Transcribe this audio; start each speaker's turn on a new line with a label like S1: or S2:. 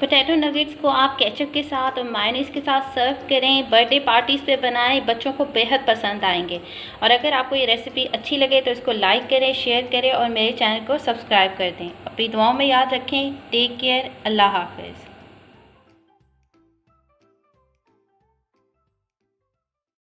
S1: Potato nuggets को आप ketchup के साथ और मायोनीज़ के साथ सर्व करें, बर्थडे पार्टीज़ पे बनाएं, बच्चों को बेहद पसंद आएंगे। और अगर आपको ये रेसिपी अच्छी लगे तो इसको लाइक करें, शेयर करें और मेरे चैनल को सब्सक्राइब कर दें। अपनी दुआओं में याद रखें। Take care. अल्लाह हाफ़िज़।